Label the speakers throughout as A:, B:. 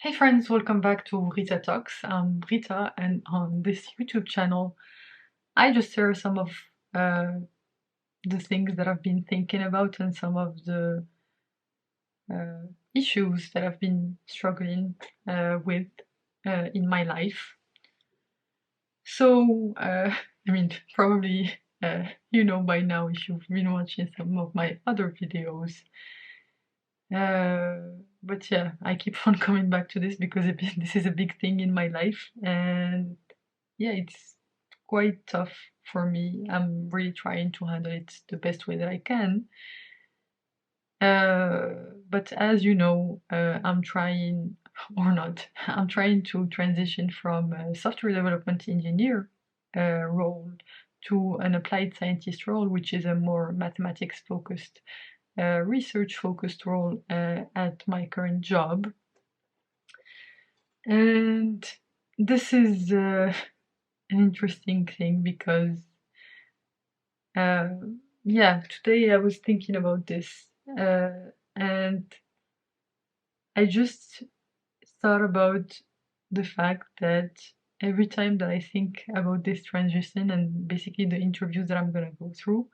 A: Hey friends, welcome back to Rita Talks. I'm Rita, and on this YouTube channel, I just share some of uh, the things that I've been thinking about and some of the uh, issues that I've been struggling with in my life. So, I mean, probably you know by now if you've been watching some of my other videos. But yeah, I keep on coming back to this because this is a big thing in my life, and yeah, it's quite tough for me. I'm really trying to handle it the best way that I can. But as you know, I'm trying, or not, I'm trying to transition from a software development engineer role to an applied scientist role, which is a more mathematics focused, research focused role at my current job. And this is an interesting thing because Uh, yeah, today I was thinking about this, and I just thought about the fact that every time that I think about this transition and basically the interviews that I'm gonna go through,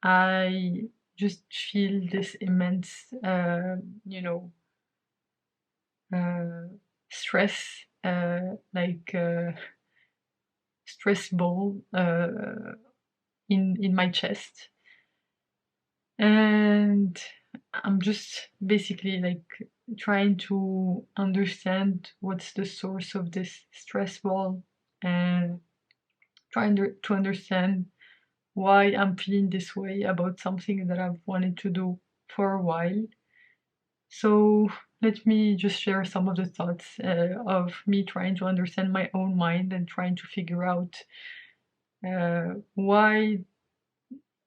A: I just feel this immense, you know, uh, stress, like stress ball in my chest. And I'm just basically like trying to understand what's the source of this stress ball and trying to understand why I'm feeling this way about something that I've wanted to do for a while. So let me just share some of the thoughts of me trying to understand my own mind and trying to figure out why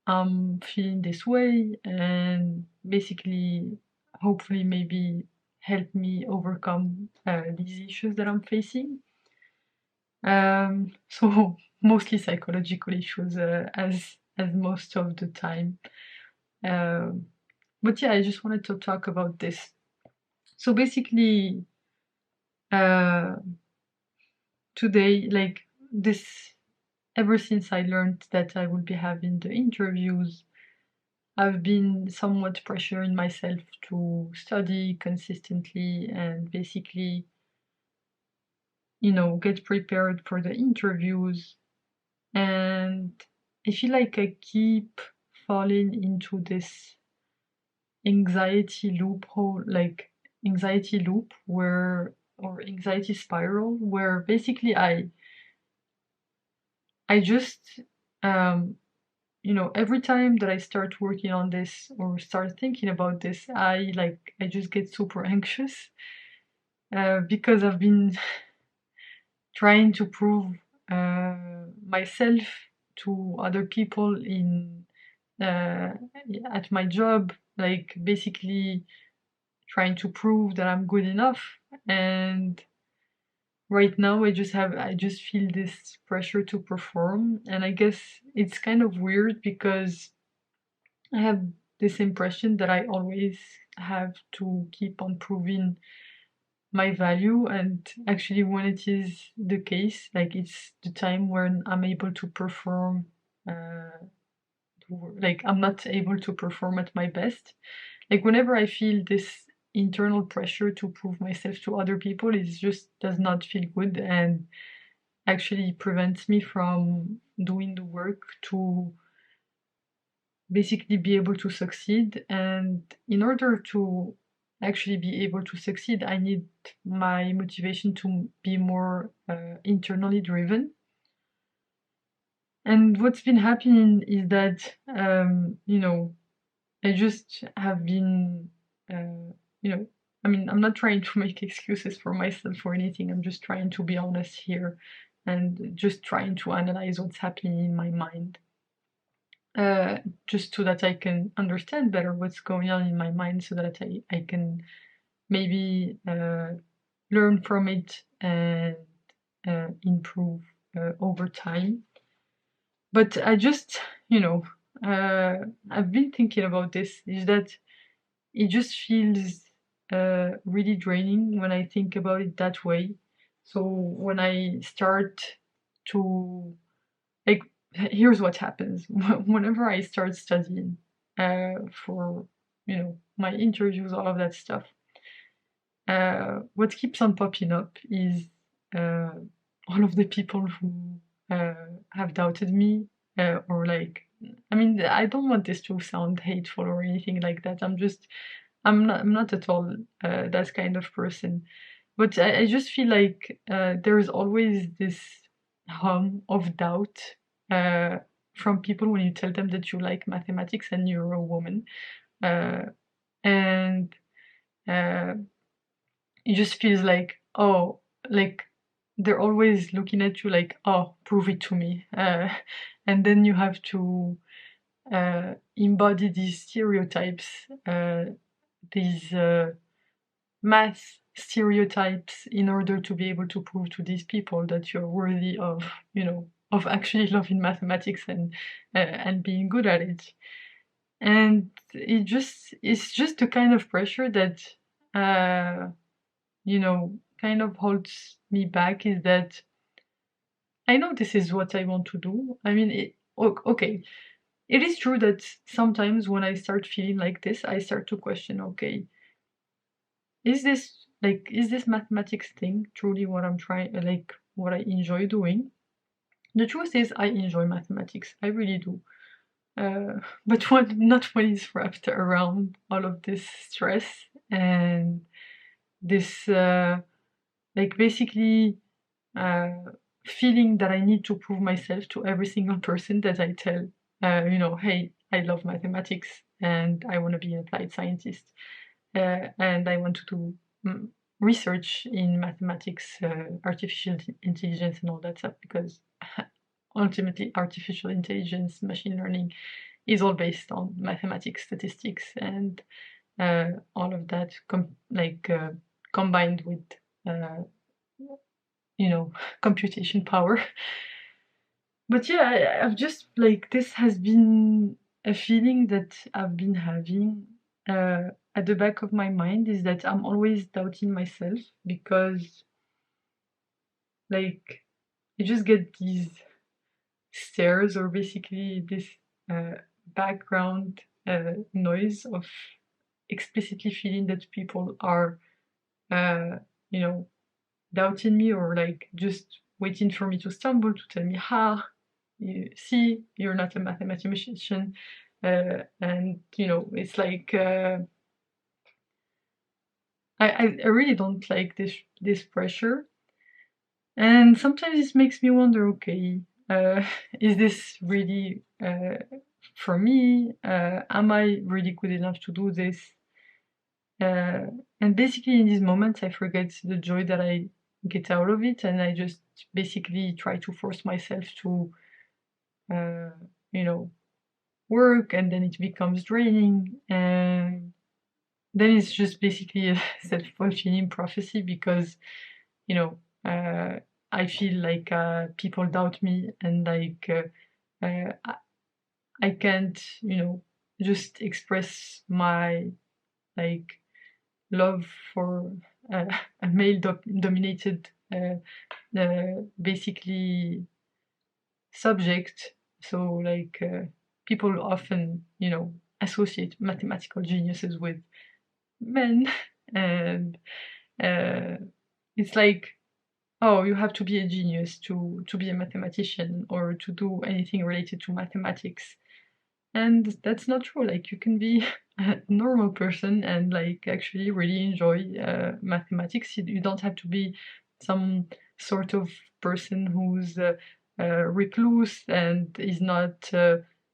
A: I'm feeling this way, and basically hopefully maybe help me overcome these issues that I'm facing. So mostly psychological issues, as most of the time. Um, but yeah, I just wanted to talk about this. So basically, uh, today, like this, ever since I learned that I would be having the interviews, I've been somewhat pressuring myself to study consistently and basically, get prepared for the interviews. And I feel like I keep falling into this anxiety loophole, like anxiety loop or anxiety spiral, where basically I just, um, every time that I start working on this or start thinking about this, I just get super anxious because I've been trying to prove myself to other people in uh, at my job, like basically trying to prove that I'm good enough. And right now, I just feel this pressure to perform, and I guess it's kind of weird because I have this impression that I always have to keep on proving my value, and actually when it is the case, like it's the time when I'm able to perform, uh, like I'm not able to perform at my best. Like whenever I feel this internal pressure to prove myself to other people, it just does not feel good and actually prevents me from doing the work to basically be able to succeed. And in order to actually be able to succeed, I need my motivation to be more internally driven. And what's been happening is that, I just have been, you know, I mean, I'm not trying to make excuses for myself or anything. I'm just trying to be honest here and just trying to analyze what's happening in my mind. uh, just so that I can understand better what's going on in my mind, so that I can maybe learn from it and improve over time. But I just, I've been thinking about this, is that it just feels really draining when I think about it that way. So when I start to like, here's what happens whenever I start studying for my interviews, all of that stuff. What keeps on popping up is uh, all of the people who have doubted me, or like, I mean, I don't want this to sound hateful or anything like that. I'm not at all that kind of person. But I just feel like there's always this hum of doubt uh, from people when you tell them that you like mathematics and you're a woman. Uh, and uh, it just feels like, oh, like they're always looking at you like, oh, prove it to me. And then you have to embody these stereotypes, these math stereotypes in order to be able to prove to these people that you're worthy of, of actually loving mathematics and being good at it. And it's just the kind of pressure that uh, kind of holds me back, is that I know this is what I want to do. I mean, okay, it is true that sometimes when I start feeling like this, I start to question, okay, is this mathematics thing truly what I'm trying, like what I enjoy doing? The truth is, I enjoy mathematics. I really do. But not when it's wrapped around all of this stress and this, like basically, uh, feeling that I need to prove myself to every single person that I tell, hey, I love mathematics and I want to be an applied scientist, and I want to do research in mathematics, artificial intelligence, and all that stuff, because ultimately, artificial intelligence, machine learning is all based on mathematics, statistics, and all of that, combined with uh, computation power. But yeah, I've just like, this has been a feeling that I've been having at the back of my mind, is that I'm always doubting myself, because like I just get these stares, or basically this background noise of explicitly feeling that people are uh, you know doubting me, or like just waiting for me to stumble, to tell me, you see, you're not a mathematician. And it's like, I really don't like this pressure. And sometimes it makes me wonder, okay, is this really for me? Am I really good enough to do this? And basically, in these moments, I forget the joy that I get out of it, and I just basically try to force myself to, uh, you know, work, and then it becomes draining, and then it's just basically a self-fulfilling prophecy, because you know I feel like people doubt me, and like I can't just express my like love for uh, a male dominated basically subject. So like people often associate mathematical geniuses with men, and uh, it's like, oh, you have to be a genius to be a mathematician, or to do anything related to mathematics. And that's not true. Like, you can be a normal person and like actually really enjoy mathematics. You don't have to be some sort of person who's recluse and is not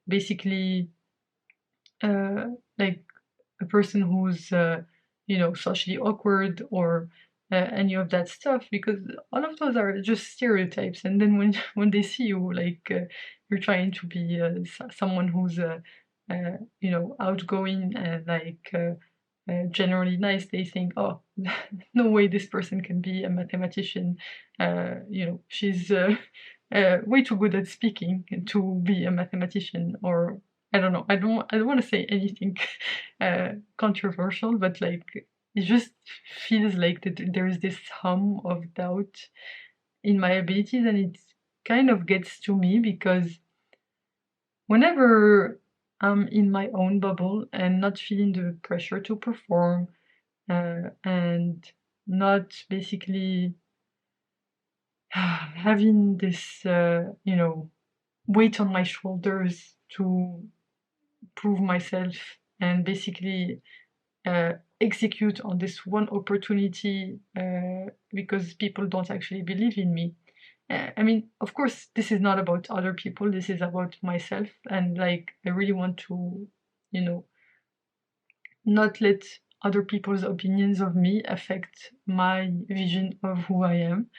A: basically uh, like a person who's socially awkward, or any of that stuff, because all of those are just stereotypes. And then when when they see you, like you're trying to be someone who's outgoing and like generally nice, they think, oh, no way this person can be a mathematician. She's way too good at speaking to be a mathematician. Or I don't know. I don't want to say anything controversial, but like it just feels like that there's this hum of doubt in my abilities, and it kind of gets to me because whenever I'm in my own bubble and not feeling the pressure to perform, and not basically having this, weight on my shoulders to prove myself and basically execute on this one opportunity because people don't actually believe in me. I mean, of course, this is not about other people, this is about myself. And like, I really want to, you know, not let other people's opinions of me affect my vision of who I am.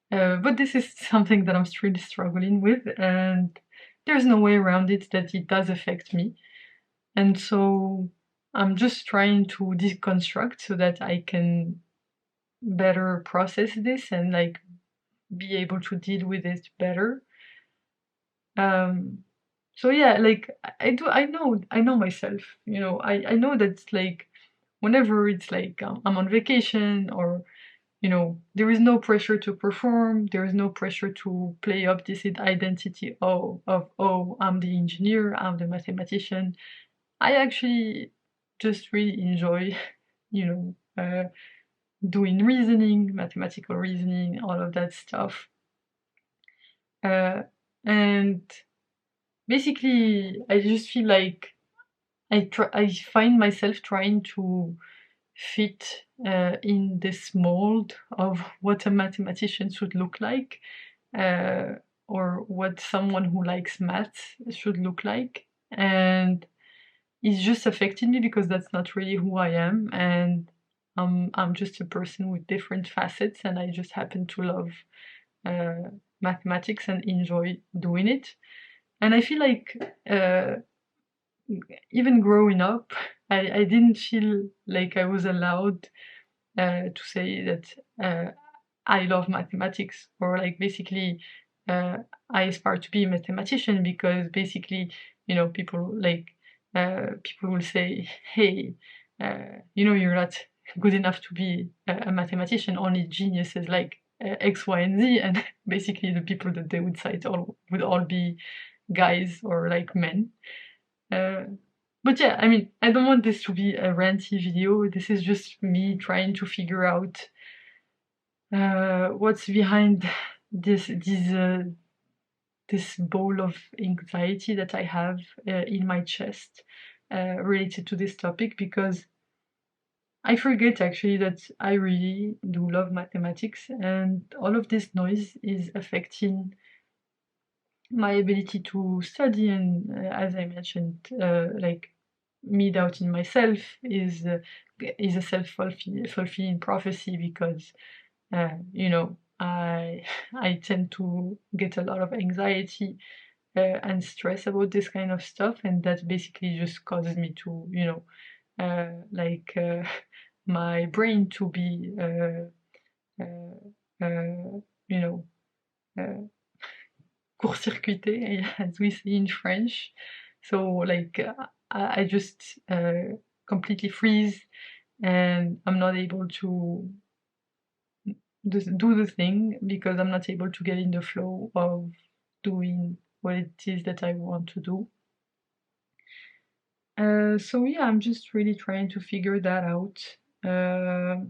A: But this is something that I'm really struggling with, and there's no way around it that it does affect me. And so I'm just trying to deconstruct so that I can better process this and like be able to deal with it better. Um, so yeah, like I know myself, I know that like whenever it's like I'm on vacation or there is no pressure to perform, there is no pressure to play up this identity of I'm the engineer, I'm the mathematician. I actually just really enjoy, you know, doing reasoning, mathematical reasoning, all of that stuff. And basically, I just feel like I find myself trying to fit in this mold of what a mathematician should look like, uh, or what someone who likes maths should look like. And it's just affected me because that's not really who I am, and I'm just a person with different facets, and I just happen to love uh, mathematics and enjoy doing it. And I feel like even growing up, I didn't feel like I was allowed to say that I love mathematics, or like basically uh, I aspire to be a mathematician, because basically, people will say, hey, you're not good enough to be a mathematician, only geniuses like X, Y, and Z, and basically the people that they would cite would all be guys or like men. Uh, but yeah, I mean, I don't want this to be a ranty video. This is just me trying to figure out what's behind this ball of anxiety that I have in my chest related to this topic, because I forget actually that I really do love mathematics, and all of this noise is affecting my ability to study. And as I mentioned, like me doubting myself is a self-fulfilling prophecy, because I tend to get a lot of anxiety and stress about this kind of stuff, and that basically just causes me to my brain to be you know uh, court-circuité, as we say in French. So like I just completely freeze, and I'm not able to do the thing, because I'm not able to get in the flow of doing what it is that I want to do. So yeah, I'm just really trying to figure that out. Uh,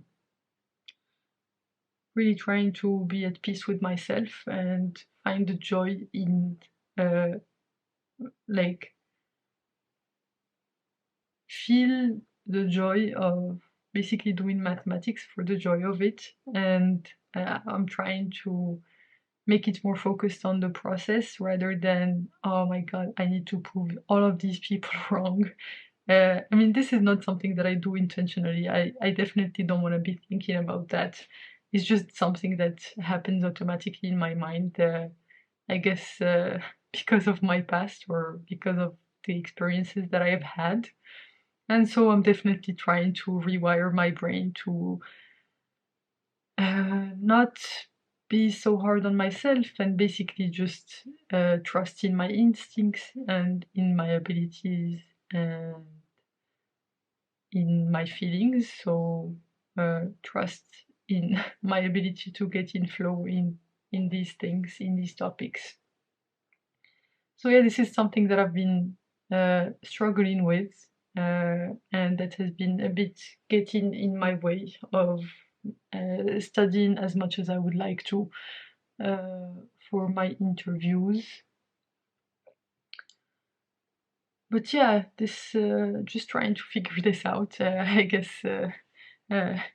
A: really trying to be at peace with myself and find the joy in uh, like feel the joy of basically doing mathematics for the joy of it. And I'm trying to make it more focused on the process rather than, oh my god, I need to prove all of these people wrong. I mean, this is not something that I do intentionally. I definitely don't want to be thinking about that. It's just something that happens automatically in my mind. I guess because of my past, or because of the experiences that I have had. And so I'm definitely trying to rewire my brain to not be so hard on myself, and basically just trust in my instincts and in my abilities, and in my feelings, so trust in my ability to get in flow in these things, in these topics. So yeah, this is something that I've been struggling with, and that has been a bit getting in my way of studying as much as I would like to for my interviews. But yeah, this just trying to figure this out. I guess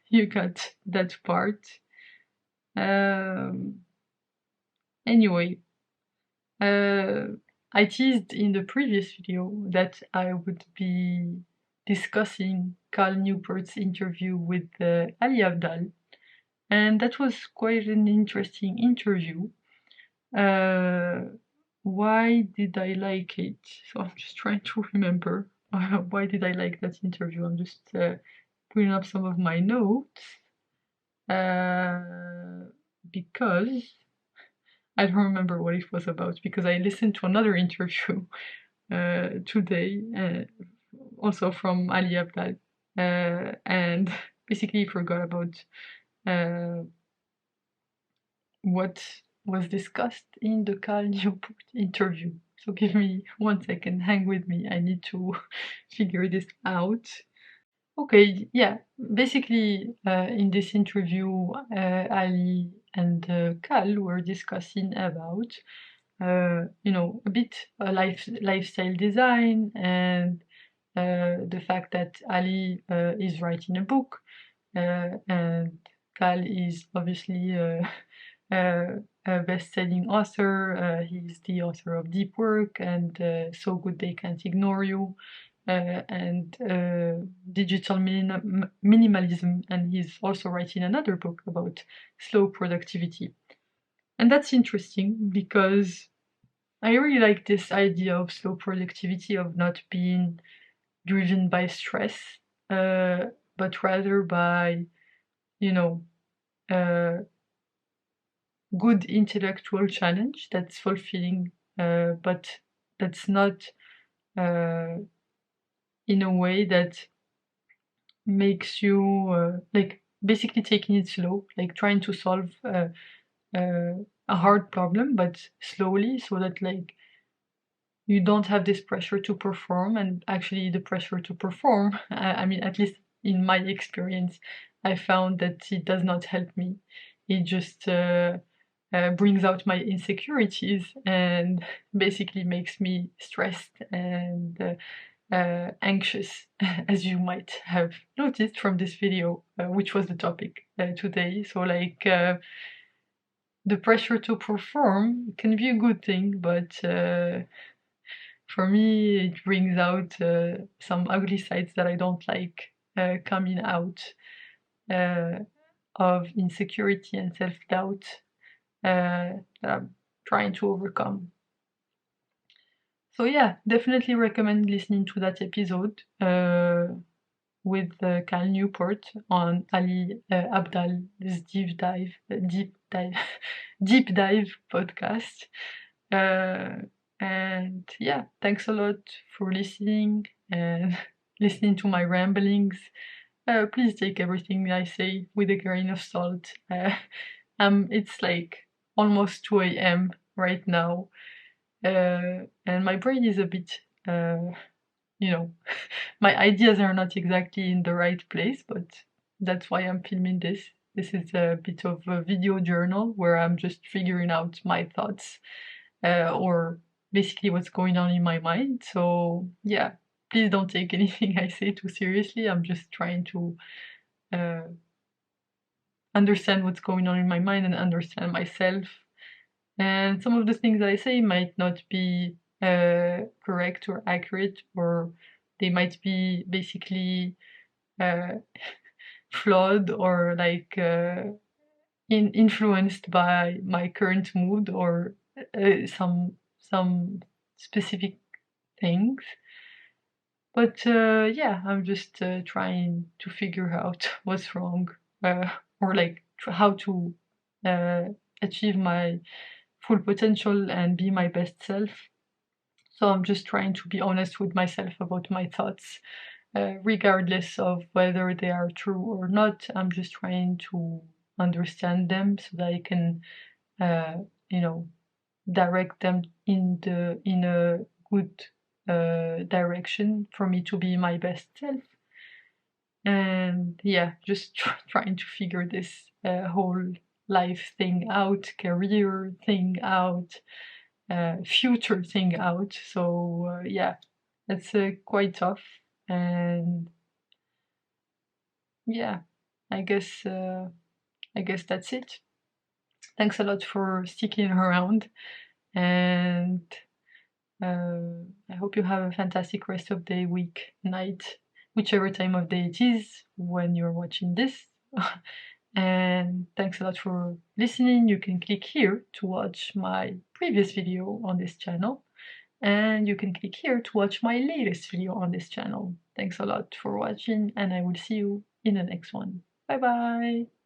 A: you got that part. Anyway, I teased in the previous video that I would be discussing Cal Newport's interview with Ali Abdaal, and that was quite an interesting interview. Why did I like it? So I'm just trying to remember why did I like that interview. I'm just putting up some of my notes because I don't remember what it was about, because I listened to another interview today, also from Ali Abdaal, and basically forgot about what was discussed in the Cal Newport interview. So give me 1 second, hang with me, I need to figure this out. Okay, yeah, basically in this interview, Ali and Cal were discussing about, a bit lifestyle design, and the fact that Ali is writing a book, and Cal is obviously a best-selling author. He's the author of Deep Work and So Good They Can't Ignore You, and Digital Minimalism, and he's also writing another book about slow productivity. And that's interesting because I really like this idea of slow productivity, of not being driven by stress, but rather by, you know, good intellectual challenge that's fulfilling, but that's not in a way that makes you like basically taking it slow, like trying to solve a hard problem, but slowly, so that like you don't have this pressure to perform. And actually the pressure to perform, I mean, at least in my experience, I found that it does not help me. It just brings out my insecurities and basically makes me stressed and anxious, as you might have noticed from this video, which was the topic today. So like the pressure to perform can be a good thing, but for me it brings out some ugly sides that I don't like coming out, of insecurity and self-doubt that I'm trying to overcome. So yeah, definitely recommend listening to that episode with Cal Newport on Ali Abdaal's deep dive podcast. And yeah, thanks a lot for listening and listening to my ramblings. Please take everything I say with a grain of salt. It's like almost 2 a.m. right now, and my brain is a bit, my ideas are not exactly in the right place, but that's why I'm filming this. This is a bit of a video journal where I'm just figuring out my thoughts, or basically what's going on in my mind. So yeah, please don't take anything I say too seriously. I'm just trying to understand what's going on in my mind and understand myself. And some of the things that I say might not be correct or accurate, or they might be basically flawed, or like influenced by my current mood, or some specific things. But yeah, I'm just trying to figure out what's wrong, or like how to achieve my full potential and be my best self. So I'm just trying to be honest with myself about my thoughts, regardless of whether they are true or not. I'm just trying to understand them so that I can, you know, direct them in a good direction for me to be my best self. And yeah, just trying to figure this whole life thing out, career thing out, future thing out. So yeah, it's quite tough. And yeah, I guess that's it. Thanks a lot for sticking around, and I hope you have a fantastic rest of the week, night, whichever time of day it is when you're watching this. And thanks a lot for listening. You can click here to watch my previous video on this channel, and you can click here to watch my latest video on this channel. Thanks a lot for watching, and I will see you in the next one. Bye bye!